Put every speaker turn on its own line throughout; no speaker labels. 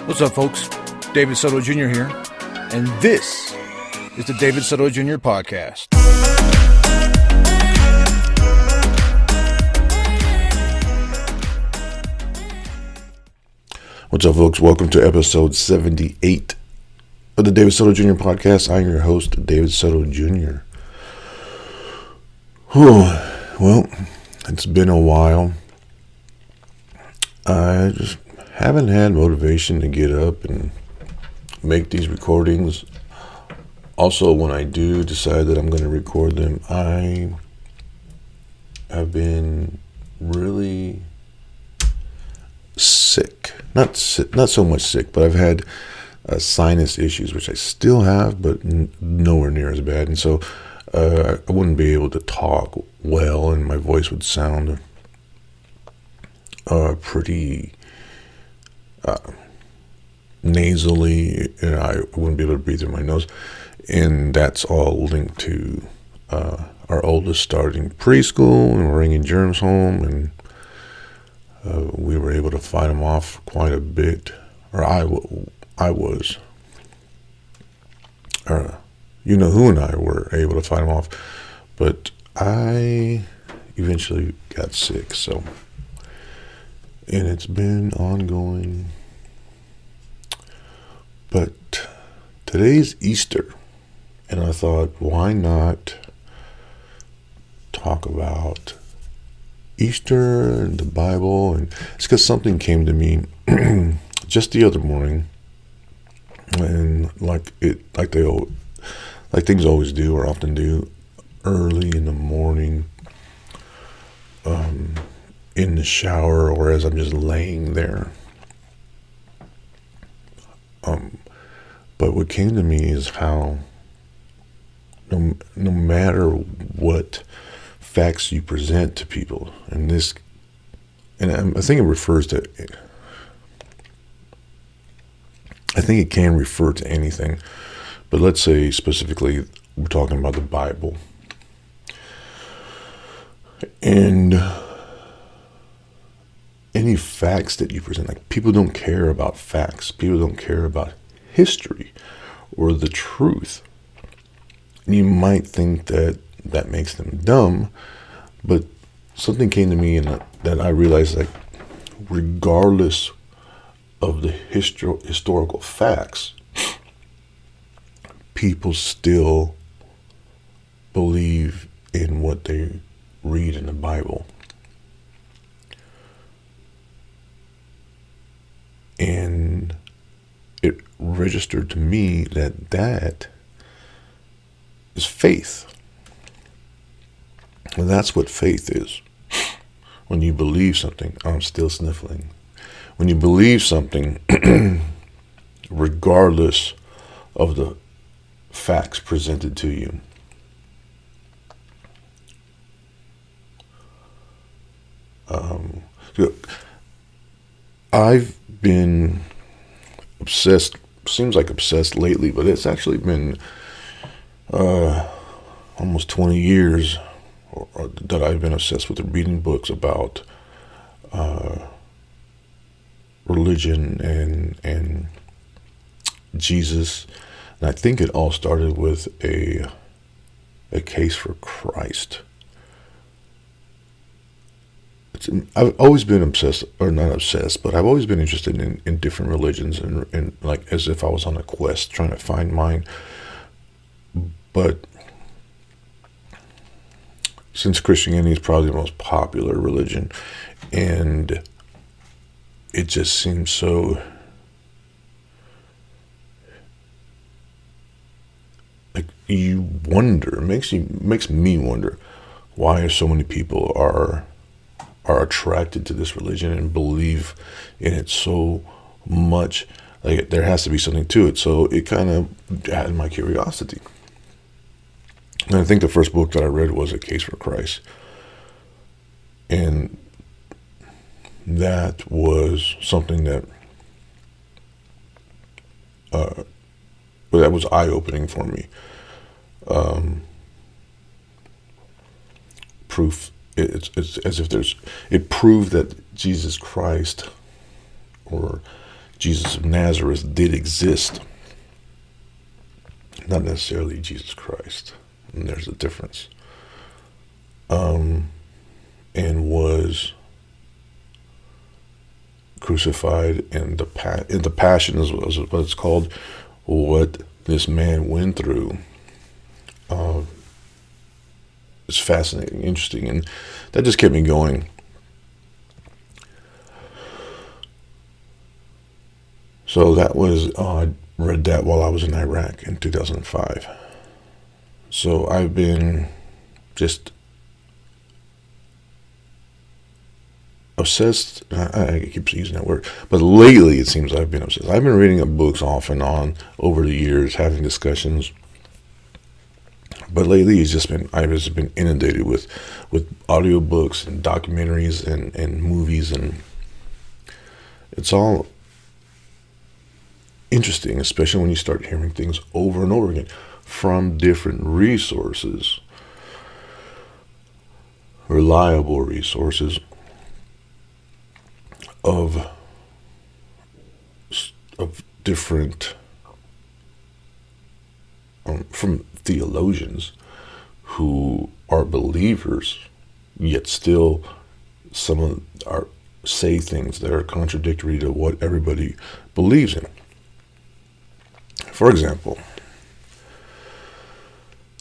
What's up, folks? David Soto Jr. here, and this is the David Soto Jr. podcast.
What's up, folks? Welcome to episode 78 of the David Soto Jr. podcast. I'm your host, David Soto Jr. Well, it's been a while. I just haven't had motivation to get up and make these recordings. Also, when I do decide that I'm going to record them, I have been really sick. Not so much sick, but I've had sinus issues, which I still have, but nowhere near as bad. And so I wouldn't be able to talk well, and my voice would sound pretty nasally, and I wouldn't be able to breathe through my nose. And that's all linked to our oldest starting preschool and bringing germs home, and we were able to fight them off quite a bit, or I was. You know who and I were able to fight them off, but I eventually got sick, and it's been ongoing. But today's Easter, and I thought, why not talk about Easter and the Bible? And it's because something came to me just the other morning, and like things always do, or often do, early in the morning, in the shower, or as I'm just laying there. But what came to me is how no matter what facts you present to people, I think it can refer to anything, but let's say specifically we're talking about the Bible. And any facts that you present, like, people don't care about facts. People don't care about history or the truth. And you might think that makes them dumb, but something came to me and that I realized, like, regardless of the historical facts, people still believe in what they read in the Bible. And it registered to me that is faith. And that's what faith is. When you believe something, I'm still sniffling. When you believe something, regardless of the facts presented to you. I've been obsessed, seems like obsessed lately, but it's actually been almost 20 years that I've been obsessed with reading books about religion and Jesus. And I think it all started with a case for Christ. I've always been obsessed, or not obsessed, but I've always been interested in different religions, and like as if I was on a quest trying to find mine. But since Christianity is probably the most popular religion, and it just seems so, like, you wonder, it makes me wonder, why so many people are attracted to this religion and believe in it so much. Like, there has to be something to it. So it kind of added my curiosity. And I think the first book that I read was A Case for Christ. And that was something that was eye-opening for me. Proof. It's as if it proved that Jesus Christ, or Jesus of Nazareth did exist, not necessarily Jesus Christ. And there's a difference. And was crucified, and the passion is what it's called. What this man went through is fascinating, interesting, and that just kept me going. So that was I read that while I was in Iraq in 2005. So I've been just obsessed. I keep using that word, but lately it seems I've been obsessed. I've been reading books off and on over the years, having discussions. But lately I've just been inundated with audiobooks and documentaries and movies, and it's all interesting, especially when you start hearing things over and over again from different resources, reliable resources of different from theologians who are believers, yet still say things that are contradictory to what everybody believes in. For example,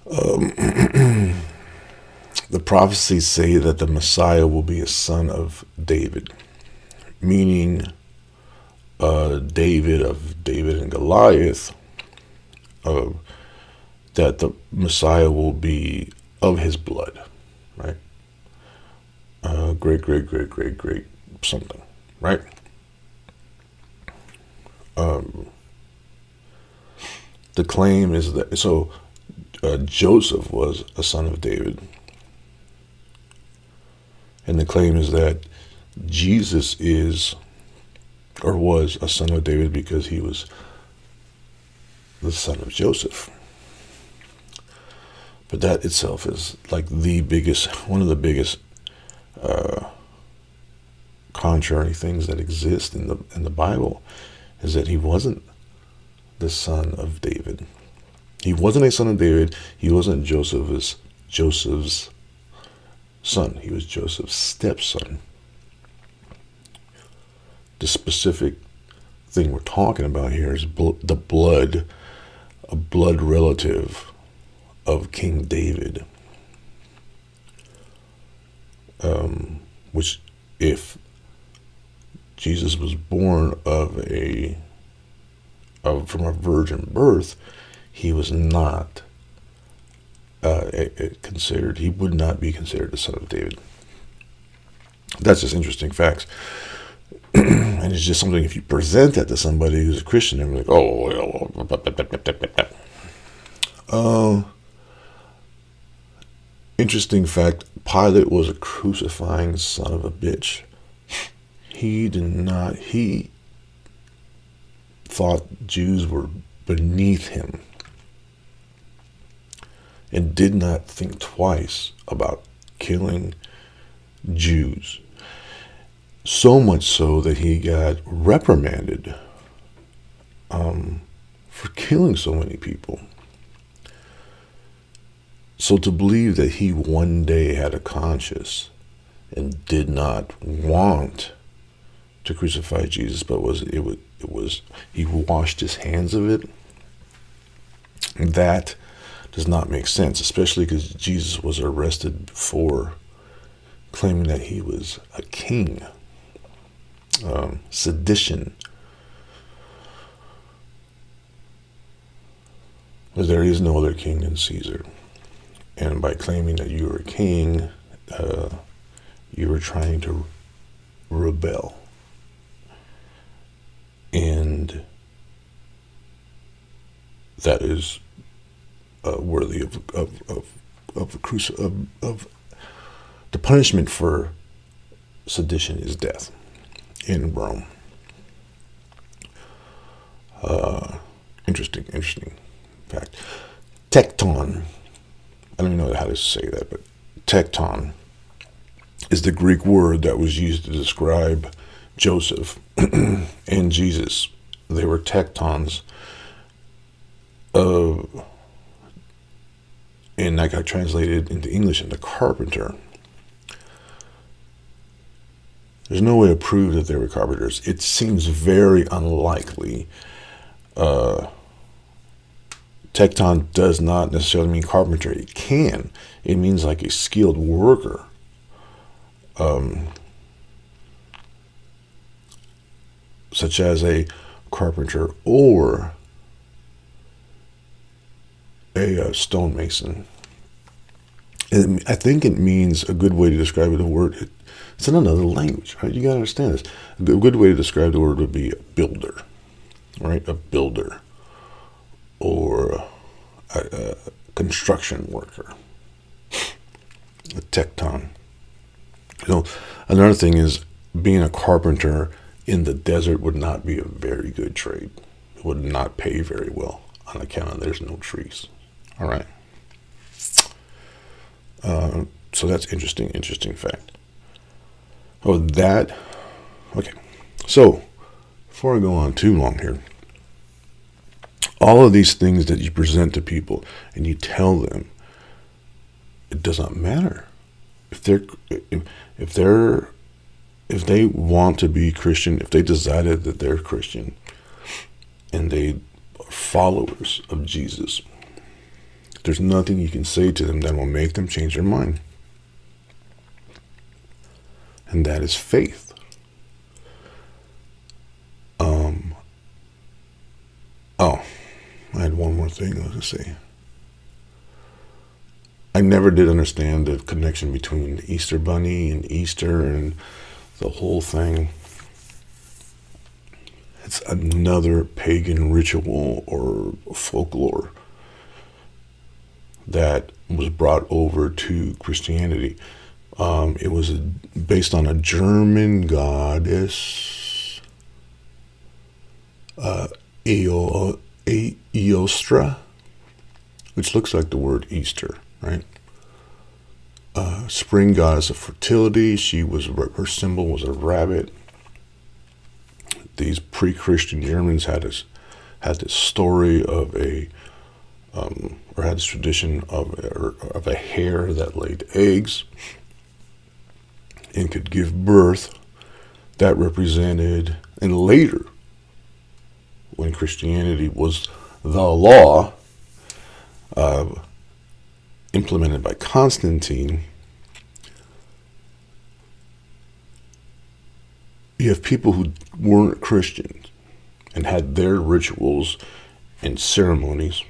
the prophecies say that the Messiah will be a son of David, meaning David and Goliath, that the Messiah will be of his blood, right? Great something, right? The claim is that Joseph was a son of David, and the claim is that Jesus is or was a son of David because he was the son of Joseph. But that itself is like one of the biggest contrary things that exist in the Bible, is that he wasn't the son of David. He wasn't a son of David. He wasn't Joseph's son. He was Joseph's stepson. The specific thing we're talking about here is a blood relative of King David, which, if Jesus was born from a virgin birth, he was not considered. He would not be considered the son of David. That's just interesting facts. And it's just something, if you present that to somebody who's a Christian, they're like, oh, well. Interesting fact, Pilate was a crucifying son of a bitch. He thought Jews were beneath him and did not think twice about killing Jews. So much so that he got reprimanded for killing so many people. So to believe that he one day had a conscience and did not want to crucify Jesus, but he washed his hands of it, that does not make sense, especially because Jesus was arrested for claiming that he was a king. Sedition. Because there is no other king than Caesar. And by claiming that you were a king, you were trying to rebel. And that is worthy of the punishment for sedition is death in Rome. Interesting fact. Tecton. I don't even know how to say that, but Tecton is the Greek word that was used to describe Joseph and Jesus. They were tectons of, and that got translated into English into carpenter. There's no way to prove that they were carpenters. It seems very unlikely. Tecton does not necessarily mean carpenter. It can. It means like a skilled worker. Such as a carpenter or a stonemason. And I think it means, a good way to describe it, the word, it's in another language, right? You got to understand this. A good way to describe the word would be a builder, right? A builder or a construction worker, a tecton. Another thing is, being a carpenter in the desert would not be a very good trade. It would not pay very well on account of there's no trees. All right. So that's interesting fact. Okay. So, before I go on too long here, all of these things that you present to people and you tell them, it does not matter. If they want to be Christian, if they decided that they're Christian and they are followers of Jesus, there's nothing you can say to them that will make them change their mind. And that is faith. I had one more thing I was going to say. I never did understand the connection between the Easter Bunny and Easter and the whole thing. It's another pagan ritual or folklore that was brought over to Christianity. It was based on a German goddess, Eostra, which looks like the word Easter, right? Spring goddess of fertility. Her symbol was a rabbit. These pre-Christian Germans had this story of had this tradition of a hare that laid eggs and could give birth. That represented, and later, when Christianity was the law, implemented by Constantine, you have people who weren't Christians and had their rituals and ceremonies,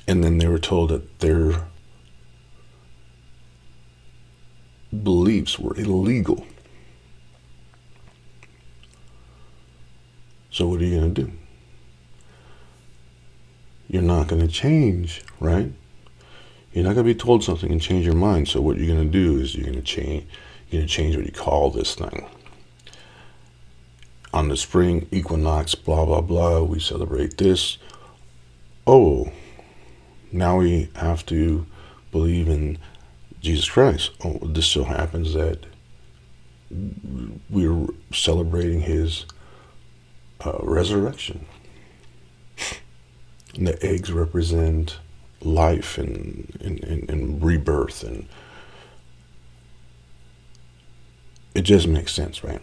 and then they were told that their beliefs were illegal. So what are you going to do? You're not going to change, right? You're not going to be told something and change your mind. So what you're going to do is you're going to change what you call this thing. On the spring equinox, blah, blah, blah, we celebrate this. Oh, now we have to believe in Jesus Christ. Oh, this so happens that we're celebrating his resurrection. And the eggs represent life and rebirth, and it just makes sense, right?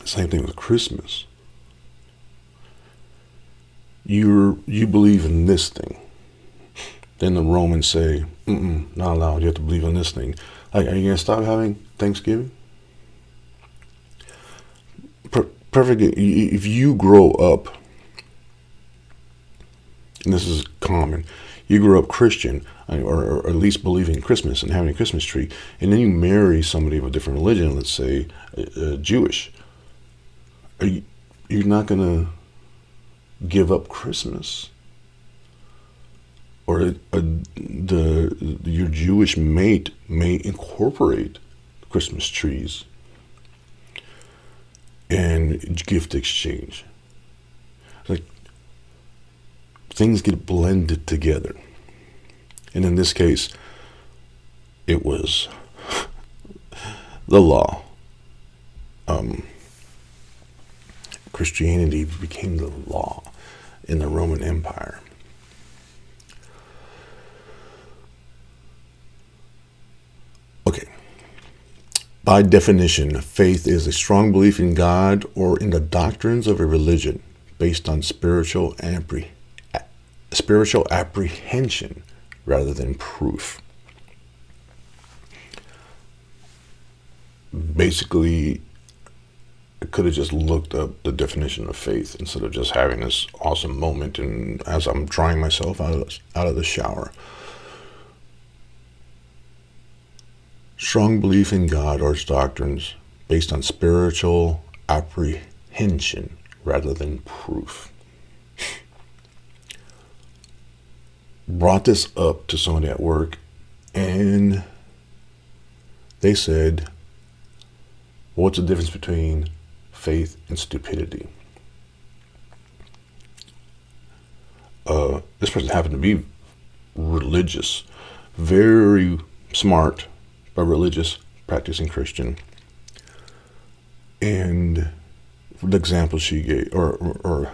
Same thing with Christmas. You believe in this thing. Then the Romans say, not allowed. You have to believe in this thing. Like, are you going to stop having Thanksgiving? Perfect. If you grow up, and this is common, you grow up Christian, or at least believing in Christmas and having a Christmas tree, and then you marry somebody of a different religion, let's say Jewish. You're not going to give up Christmas, or your Jewish mate may incorporate Christmas trees and gift exchange. Like, things get blended together, and in this case, it was the law. Christianity became the law in the Roman Empire. Okay. By definition, faith is a strong belief in God or in the doctrines of a religion based on spiritual apprehension rather than proof. Basically, I could have just looked up the definition of faith instead of just having this awesome moment and as I'm drying myself out of the shower. Strong belief in God or its doctrines based on spiritual apprehension rather than proof. Brought this up to somebody at work, and they said, what's the difference between faith and stupidity? This person happened to be religious, very smart, but religious, practicing Christian. And the example she gave, or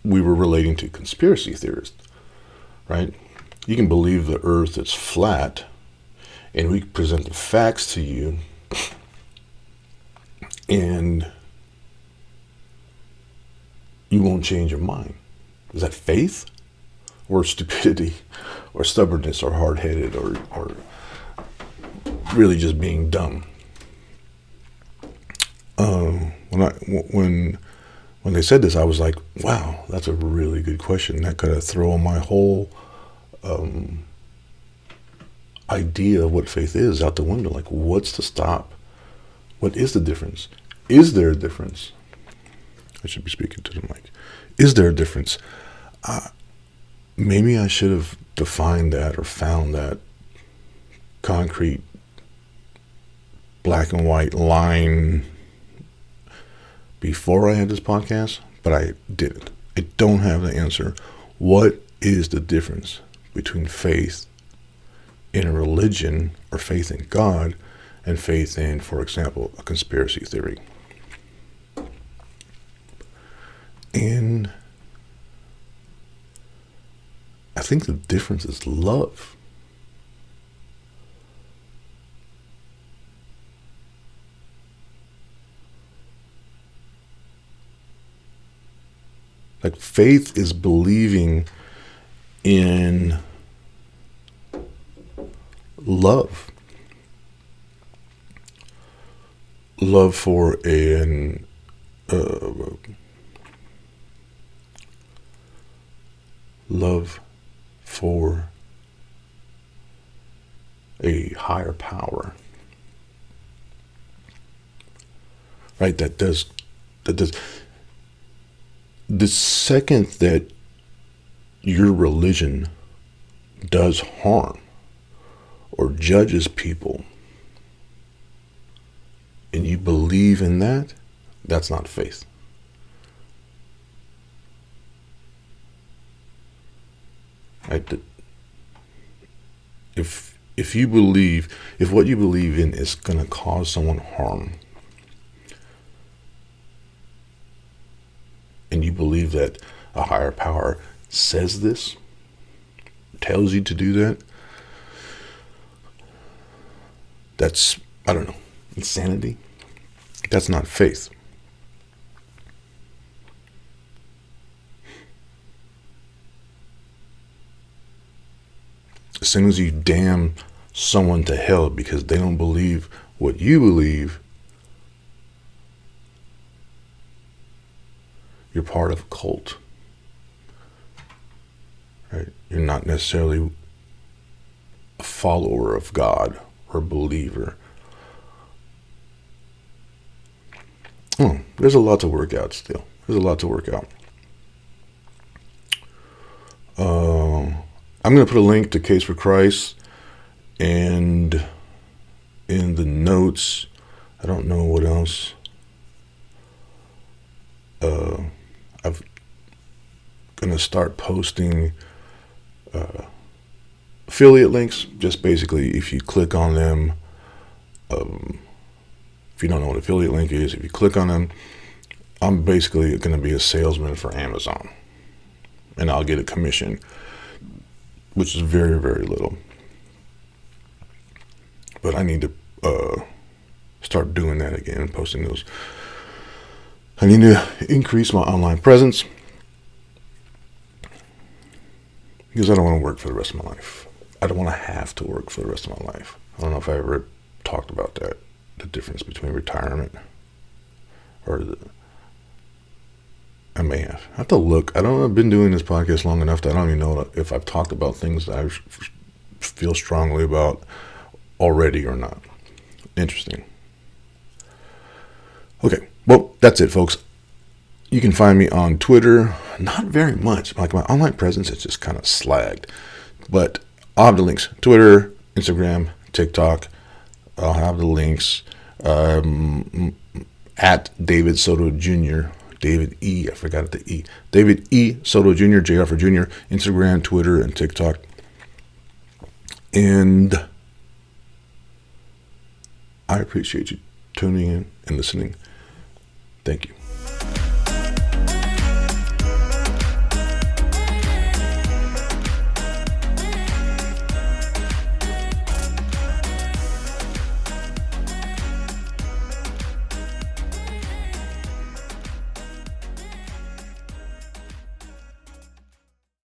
we were relating to conspiracy theorists, right? You can believe the earth is flat, and we present the facts to you, and you won't change your mind. Is that faith or stupidity or stubbornness or hard-headed or really just being dumb? When they said this, I was like, wow, that's a really good question. That could have thrown my whole idea of what faith is out the window. Like, what's to stop? What is the difference? Is there a difference? I should be speaking to the mic. Is there a difference? Maybe I should have defined that or found that concrete black and white line before I had this podcast, but I didn't. I don't have the answer. What is the difference between faith in a religion or faith in God and faith in, for example, a conspiracy theory? And I think the difference is love. Like, faith is believing in love. Love for love for a higher power. Right? That does. The second that your religion does harm or judges people and you believe in that, that's not faith. Right? If you believe, if what you believe in is going to cause someone harm, and you believe that a higher power says this, tells you to do that, that's, I don't know, insanity. That's not faith. As soon as you damn someone to hell because they don't believe what you believe, you're part of a cult. Right? You're not necessarily a follower of God or a believer. There's a lot to work out still. There's a lot to work out. I'm going to put a link to Case for Christ, and in the notes, I don't know what else. I'm going to start posting affiliate links. Just basically, if you click on them, if you don't know what affiliate link is, if you click on them, I'm basically going to be a salesman for Amazon, and I'll get a commission, which is very, very little. But I need to start doing that again and posting those. I need to increase my online presence because I don't want to work for the rest of my life. I don't want to have to work for the rest of my life. I don't know if I ever talked about that, the difference between retirement or I may have. I have to look. I don't know. I've been doing this podcast long enough that I don't even know if I've talked about things that I feel strongly about already or not. Interesting. Okay. Well, that's it, folks. You can find me on Twitter. Not very much. Like my online presence is just kind of slagged. But I'll have the links. Twitter, Instagram, TikTok. I'll have the links. At David Soto Jr. David E. I forgot the E. David E. Soto Jr. JR for Jr. Instagram, Twitter, and TikTok. And I appreciate you tuning in and listening. Thank you.